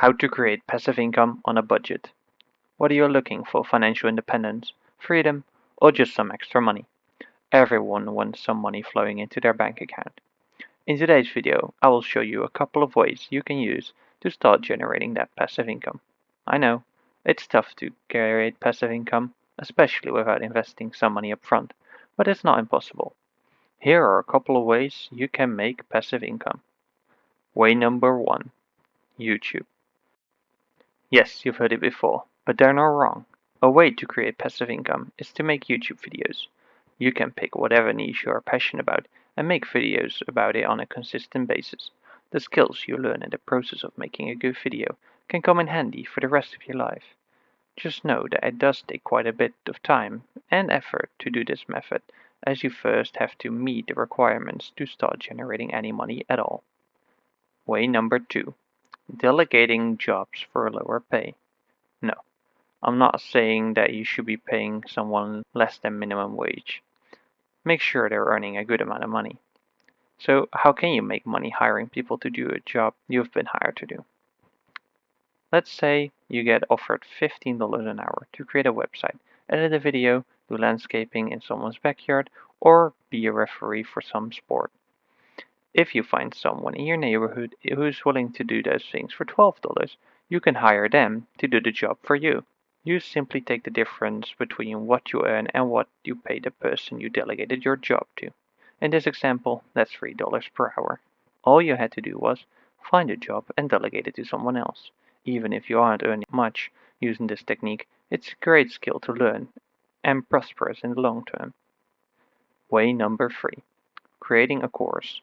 How to create passive income on a budget. Whether you're looking for financial independence, freedom, or just some extra money, everyone wants some money flowing into their bank account. In today's video, I will show you a couple of ways you can use to start generating that passive income. I know, it's tough to create passive income, especially without investing some money up front, but it's not impossible. Here are a couple of ways you can make passive income. Way number 1. YouTube. Yes, you've heard it before, but they're not wrong. A way to create passive income is to make YouTube videos. You can pick whatever niche you are passionate about and make videos about it on a consistent basis. The skills you learn in the process of making a good video can come in handy for the rest of your life. Just know that it does take quite a bit of time and effort to do this method, as you first have to meet the requirements to start generating any money at all. Way number 2. Delegating jobs for a lower pay. No, I'm not saying that you should be paying someone less than minimum wage. Make sure they're earning a good amount of money. So how can you make money hiring people to do a job you've been hired to do? Let's say you get offered $15 an hour to create a website, edit a video, do landscaping in someone's backyard, or be a referee for some sport. If you find someone in your neighborhood who's willing to do those things for $12, you can hire them to do the job for you. You simply take the difference between what you earn and what you pay the person you delegated your job to. In this example, that's $3 per hour. All you had to do was find a job and delegate it to someone else. Even if you aren't earning much using this technique, it's a great skill to learn and prosperous in the long term. Way number 3. Creating a course.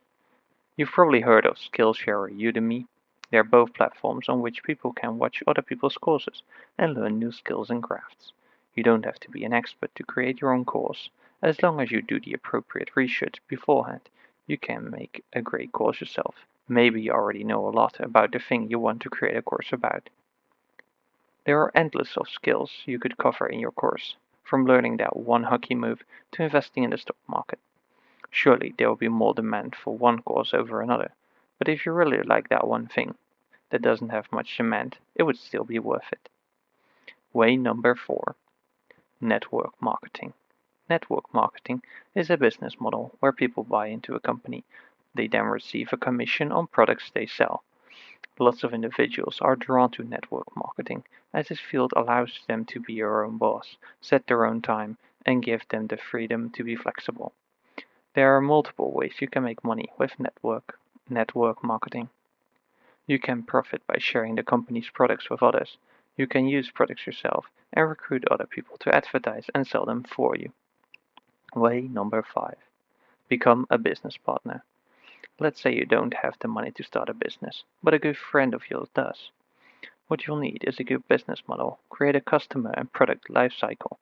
You've probably heard of Skillshare or Udemy. They're both platforms on which people can watch other people's courses and learn new skills and crafts. You don't have to be an expert to create your own course. As long as you do the appropriate research beforehand, you can make a great course yourself. Maybe you already know a lot about the thing you want to create a course about. There are endless of skills you could cover in your course, from learning that one hockey move to investing in the stock market. Surely there will be more demand for one course over another, but if you really like that one thing that doesn't have much demand, it would still be worth it. Way number 4. Network marketing. Network marketing is a business model where people buy into a company. They then receive a commission on products they sell. Lots of individuals are drawn to network marketing, as this field allows them to be your own boss, set their own time, and give them the freedom to be flexible. There are multiple ways you can make money with network marketing. You can profit by sharing the company's products with others. You can use products yourself and recruit other people to advertise and sell them for you. Way number 5. Become a business partner. Let's say you don't have the money to start a business, but a good friend of yours does. What you'll need is a good business model, create a customer and product lifecycle,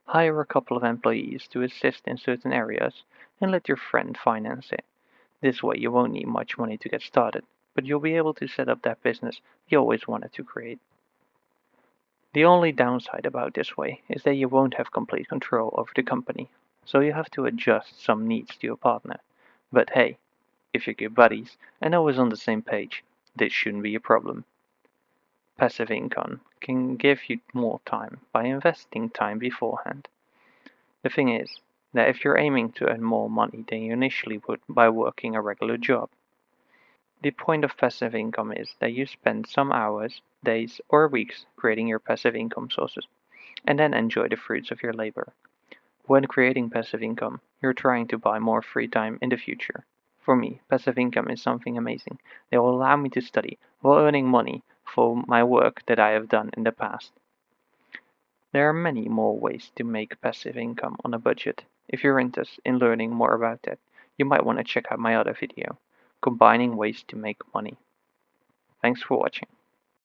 hire a couple of employees to assist in certain areas, and let your friend finance it. This way you won't need much money to get started, but you'll be able to set up that business you always wanted to create. The only downside about this way is that you won't have complete control over the company, so you have to adjust some needs to your partner. But hey, if you're good buddies and always on the same page, this shouldn't be a problem. Passive income can give you more time by investing time beforehand. The thing is that if you're aiming to earn more money than you initially would by working a regular job, the point of passive income is that you spend some hours, days, or weeks creating your passive income sources, and then enjoy the fruits of your labor. When creating passive income, you're trying to buy more free time in the future. For me, passive income is something amazing that will allow me to study while earning money for my work that I have done in the past. There are many more ways to make passive income on a budget. If you're interested in learning more about that, you might want to check out my other video, Combining Ways to Make Money. Thanks for watching.